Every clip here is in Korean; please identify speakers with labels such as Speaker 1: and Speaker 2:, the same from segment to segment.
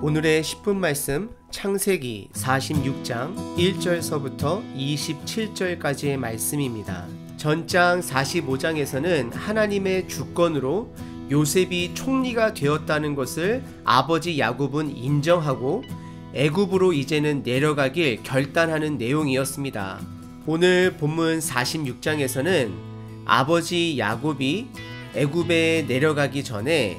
Speaker 1: 오늘의 10분 말씀 창세기 46장 1절서부터 27절까지의 말씀입니다. 전장 45장에서는 하나님의 주권으로 요셉이 총리가 되었다는 것을 아버지 야곱은 인정하고 애굽으로 이제는 내려가길 결단하는 내용이었습니다. 오늘 본문 46장에서는 아버지 야곱이 애굽에 내려가기 전에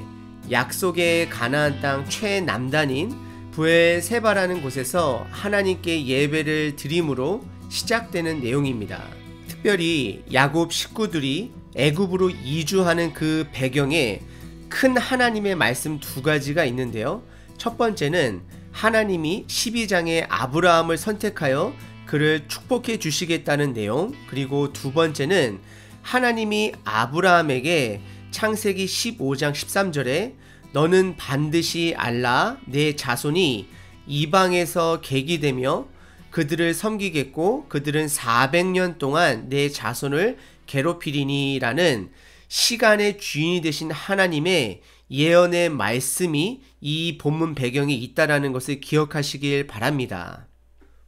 Speaker 1: 약속의 가나안 땅 최남단인 브엘세바라는 곳에서 하나님께 예배를 드림으로 시작되는 내용입니다. 특별히 야곱 식구들이 애굽으로 이주하는 그 배경에 큰 하나님의 말씀 두 가지가 있는데요. 첫 번째는 하나님이 12장에 아브라함을 선택하여 그를 축복해 주시겠다는 내용, 그리고 두 번째는 하나님이 아브라함에게 창세기 15장 13절에 너는 반드시 알라 내 자손이 이방에서 계기되며 그들을 섬기겠고 그들은 400년 동안 내 자손을 괴롭히리니 라는 시간의 주인이 되신 하나님의 예언의 말씀이 이 본문 배경에 있다라는 것을 기억하시길 바랍니다.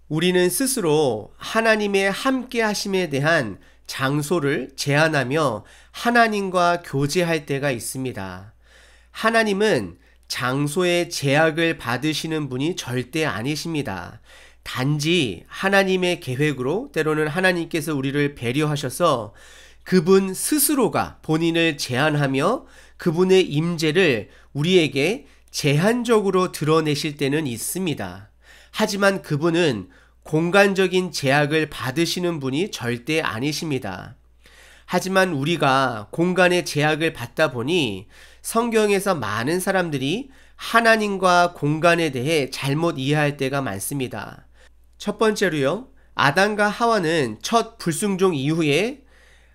Speaker 1: 우리는 스스로 하나님의 함께 하심에 대한 장소를 제한하며 하나님과 교제할 때가 있습니다. 하나님은 장소의 제약을 받으시는 분이 절대 아니십니다. 단지 하나님의 계획으로 때로는 하나님께서 우리를 배려하셔서 그분 스스로가 본인을 제한하며 그분의 임재를 우리에게 제한적으로 드러내실 때는 있습니다. 하지만 그분은 공간적인 제약을 받으시는 분이 절대 아니십니다. 하지만 우리가 공간의 제약을 받다 보니 성경에서 많은 사람들이 하나님과 공간에 대해 잘못 이해할 때가 많습니다. 첫 번째로요, 아담과 하와는 첫 불순종 이후에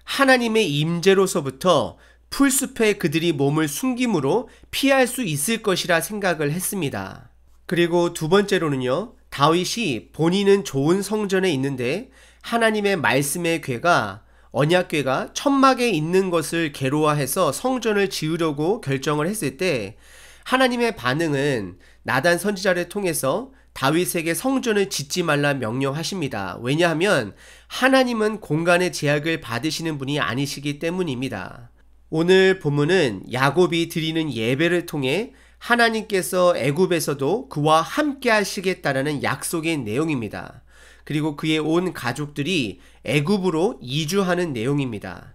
Speaker 1: 하나님의 임재로서부터 풀숲에 그들이 몸을 숨김으로 피할 수 있을 것이라 생각을 했습니다. 그리고 두 번째로는요, 다윗이 본인은 좋은 성전에 있는데 하나님의 말씀의 궤가 언약궤가 천막에 있는 것을 괴로워해서 성전을 지으려고 결정을 했을 때 하나님의 반응은 나단 선지자를 통해서 다윗에게 성전을 짓지 말라 명령하십니다. 왜냐하면 하나님은 공간의 제약을 받으시는 분이 아니시기 때문입니다. 오늘 본문은 야곱이 드리는 예배를 통해 하나님께서 애굽에서도 그와 함께 하시겠다라는 약속의 내용입니다. 그리고 그의 온 가족들이 애굽으로 이주하는 내용입니다.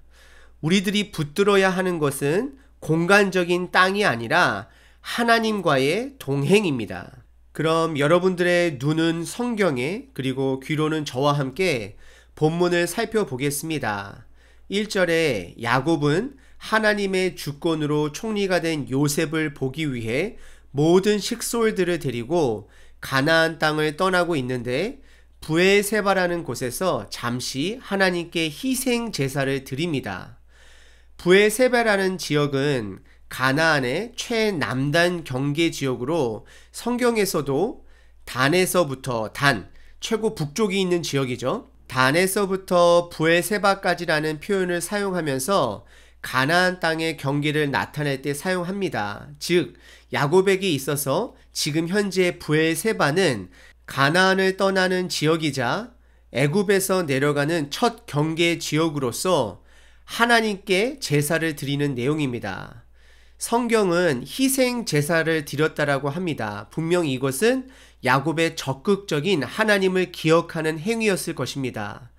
Speaker 1: 우리들이 붙들어야 하는 것은 공간적인 땅이 아니라 하나님과의 동행입니다. 그럼 여러분들의 눈은 성경에, 그리고 귀로는 저와 함께 본문을 살펴보겠습니다. 1절에 야곱은 하나님의 주권으로 총리가 된 요셉을 보기 위해 모든 식솔들을 데리고 가나안 땅을 떠나고 있는데 브엘세바라는 곳에서 잠시 하나님께 희생 제사를 드립니다. 브엘세바라는 지역은 가나안의 최남단 경계 지역으로 성경에서도 단에서부터 최고 북쪽이 있는 지역이죠. 단에서부터 브엘세바까지라는 표현을 사용하면서 가나안 땅의 경계를 나타낼 때 사용합니다. 즉 야곱에게 있어서 지금 현재 브엘세바는 가나안을 떠나는 지역이자 애굽에서 내려가는 첫 경계 지역으로서 하나님께 제사를 드리는 내용입니다. 성경은 희생 제사를 드렸다라고 합니다. 분명 이것은 야곱의 적극적인 하나님을 기억하는 행위였을 것입니다.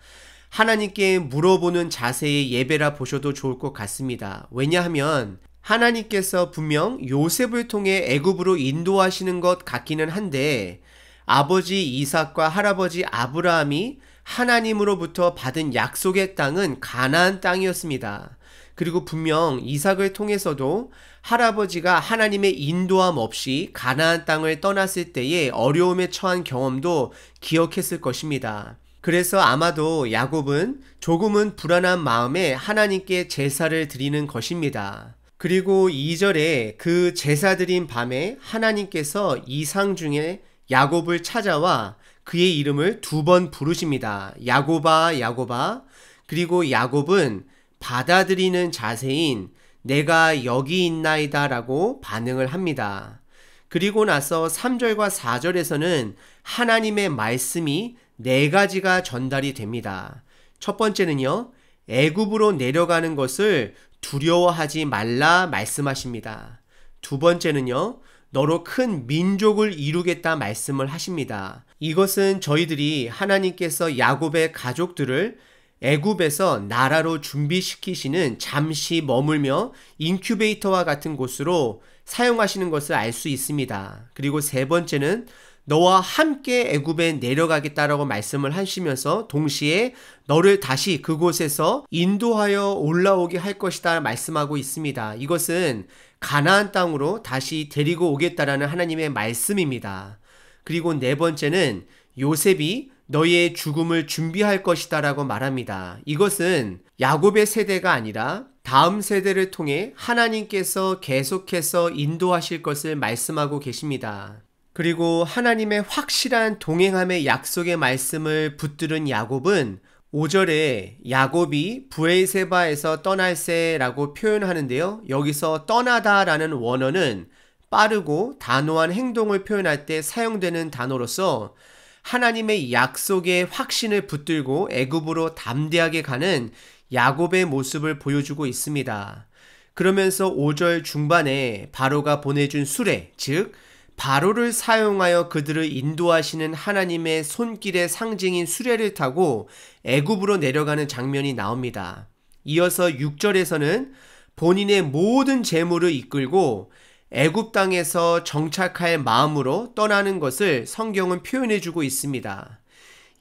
Speaker 1: 하나님께 물어보는 자세의 예배라 보셔도 좋을 것 같습니다. 왜냐하면 하나님께서 분명 요셉을 통해 애굽으로 인도하시는 것 같기는 한데 아버지 이삭과 할아버지 아브라함이 하나님으로부터 받은 약속의 땅은 가나안 땅이었습니다. 그리고 분명 이삭을 통해서도 할아버지가 하나님의 인도함 없이 가나안 땅을 떠났을 때의 어려움에 처한 경험도 기억했을 것입니다. 그래서 아마도 야곱은 조금은 불안한 마음에 하나님께 제사를 드리는 것입니다. 그리고 2절에 그 제사 드린 밤에 하나님께서 이상 중에 야곱을 찾아와 그의 이름을 2번 부르십니다. 야곱아 야곱아. 그리고 야곱은 받아들이는 자세인 내가 여기 있나이다 라고 반응을 합니다. 그리고 나서 3절과 4절에서는 하나님의 말씀이 4가지가 전달이 됩니다. 첫 번째는요, 애굽으로 내려가는 것을 두려워하지 말라 말씀하십니다. 두 번째는요, 너로 큰 민족을 이루겠다 말씀을 하십니다. 이것은 저희들이 하나님께서 야곱의 가족들을 애굽에서 나라로 준비시키시는 잠시 머물며 인큐베이터와 같은 곳으로 사용하시는 것을 알 수 있습니다. 그리고 세 번째는 너와 함께 애굽에 내려가겠다라고 말씀을 하시면서 동시에 너를 다시 그곳에서 인도하여 올라오게 할 것이다 말씀하고 있습니다. 이것은 가나안 땅으로 다시 데리고 오겠다라는 하나님의 말씀입니다. 그리고 네 번째는 요셉이 너희의 죽음을 준비할 것이다 라고 말합니다. 이것은 야곱의 세대가 아니라 다음 세대를 통해 하나님께서 계속해서 인도하실 것을 말씀하고 계십니다. 그리고 하나님의 확실한 동행함의 약속의 말씀을 붙들은 야곱은 5절에 야곱이 브에세바에서 떠날세라고 표현하는데요. 여기서 떠나다라는 원어는 빠르고 단호한 행동을 표현할 때 사용되는 단어로서 하나님의 약속의 확신을 붙들고 애굽으로 담대하게 가는 야곱의 모습을 보여주고 있습니다. 그러면서 5절 중반에 바로가 보내준 수레, 즉 바로를 사용하여 그들을 인도하시는 하나님의 손길의 상징인 수레를 타고 애굽으로 내려가는 장면이 나옵니다. 이어서 6절에서는 본인의 모든 재물을 이끌고 애굽 땅에서 정착할 마음으로 떠나는 것을 성경은 표현해 주고 있습니다.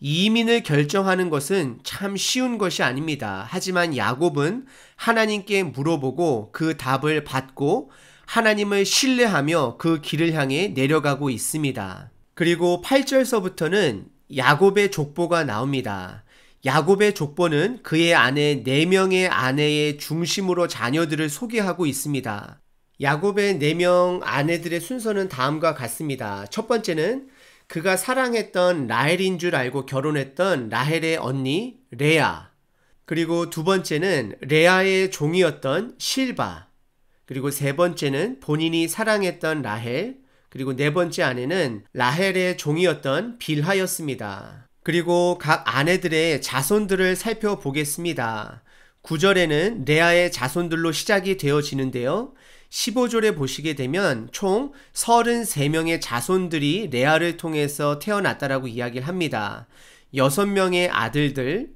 Speaker 1: 이민을 결정하는 것은 참 쉬운 것이 아닙니다. 하지만 야곱은 하나님께 물어보고 그 답을 받고 하나님을 신뢰하며 그 길을 향해 내려가고 있습니다. 그리고 8절서부터는 야곱의 족보가 나옵니다. 야곱의 족보는 그의 아내 4명의 아내의 중심으로 자녀들을 소개하고 있습니다. 야곱의 4명 아내들의 순서는 다음과 같습니다. 첫 번째는 그가 사랑했던 라헬인 줄 알고 결혼했던 라헬의 언니 레아, 그리고 두 번째는 레아의 종이었던 실바, 그리고 세 번째는 본인이 사랑했던 라헬, 그리고 네 번째 아내는 라헬의 종이었던 빌하였습니다. 그리고 각 아내들의 자손들을 살펴보겠습니다. 9절에는 레아의 자손들로 시작이 되어지는데요. 15절에 보시게 되면 총 33명의 자손들이 레아를 통해서 태어났다라고 이야기를 합니다. 6명의 아들들,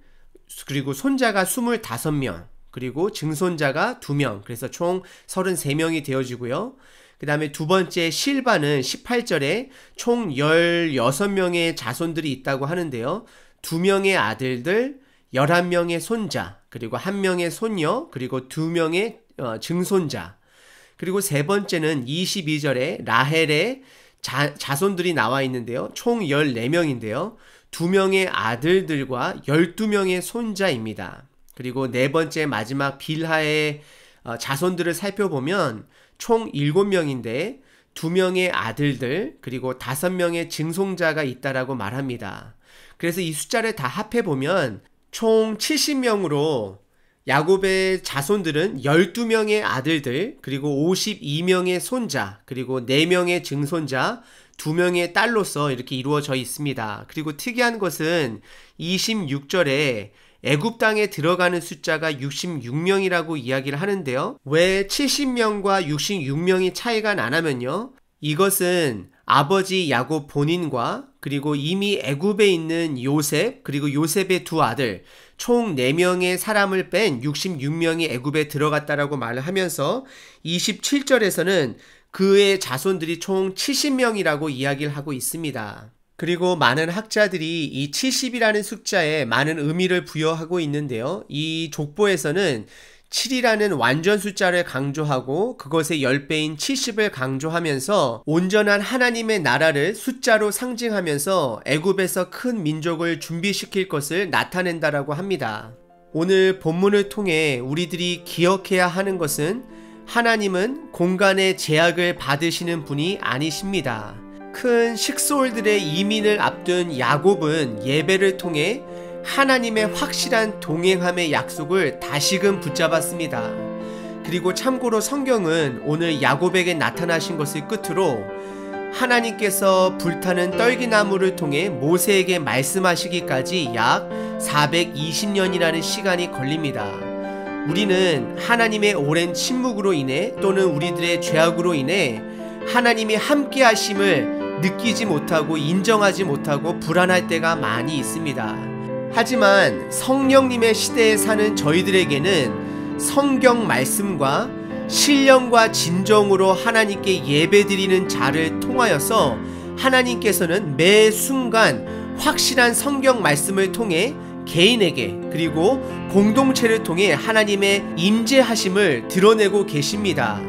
Speaker 1: 그리고 손자가 25명, 그리고 증손자가 2명, 그래서 총 33명이 되어지고요. 그 다음에 두 번째 실바는 18절에 총 16명의 자손들이 있다고 하는데요. 2명의 아들들, 11명의 손자, 그리고 1명의 손녀, 그리고 2명의 증손자. 그리고 세 번째는 22절에 라헬의 자손들이 나와 있는데요. 총 14명인데요. 2명의 아들들과 12명의 손자입니다. 그리고 네 번째 마지막 빌하의 자손들을 살펴보면 총 7명인데 2명의 아들들 그리고 5명의 증손자가 있다라고 말합니다. 그래서 이 숫자를 다 합해보면 총 70명으로 야곱의 자손들은 12명의 아들들 그리고 52명의 손자 그리고 4명의 증손자 2명의 딸로서 이렇게 이루어져 있습니다. 그리고 특이한 것은 26절에 애굽 땅에 들어가는 숫자가 66명이라고 이야기를 하는데요. 왜 70명과 66명이 차이가 나냐면요. 이것은 아버지 야곱 본인과 그리고 이미 애굽에 있는 요셉 그리고 요셉의 2 아들 총 4명의 사람을 뺀 66명이 애굽에 들어갔다라고 말을 하면서 27절에서는 그의 자손들이 총 70명이라고 이야기를 하고 있습니다. 그리고 많은 학자들이 이 70이라는 숫자에 많은 의미를 부여하고 있는데요. 이 족보에서는 7이라는 완전 숫자를 강조하고 그것의 10배인 70을 강조하면서 온전한 하나님의 나라를 숫자로 상징하면서 애굽에서 큰 민족을 준비시킬 것을 나타낸다라고 합니다. 오늘 본문을 통해 우리들이 기억해야 하는 것은 하나님은 공간의 제약을 받으시는 분이 아니십니다. 큰 식소들의 이민을 앞둔 야곱은 예배를 통해 하나님의 확실한 동행함의 약속을 다시금 붙잡았습니다. 그리고 참고로 성경은 오늘 야곱에게 나타나신 것을 끝으로 하나님께서 불타는 떨기나무를 통해 모세에게 말씀하시기까지 약 420년이라는 시간이 걸립니다. 우리는 하나님의 오랜 침묵으로 인해 또는 우리들의 죄악으로 인해 하나님이 함께 하심을 느끼지 못하고 인정하지 못하고 불안할 때가 많이 있습니다. 하지만 성령님의 시대에 사는 저희들에게는 성경 말씀과 신령과 진정으로 하나님께 예배드리는 자를 통하여서 하나님께서는 매 순간 확실한 성경 말씀을 통해 개인에게 그리고 공동체를 통해 하나님의 임재하심을 드러내고 계십니다.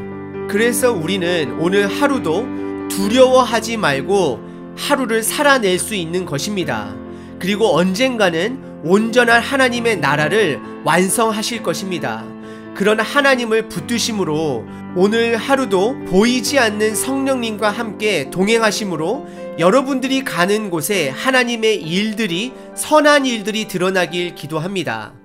Speaker 1: 그래서 우리는 오늘 하루도 두려워하지 말고 하루를 살아낼 수 있는 것입니다. 그리고 언젠가는 온전한 하나님의 나라를 완성하실 것입니다. 그런 하나님을 붙드심으로 오늘 하루도 보이지 않는 성령님과 함께 동행하심으로 여러분들이 가는 곳에 하나님의 일들이 선한 일들이 드러나길 기도합니다.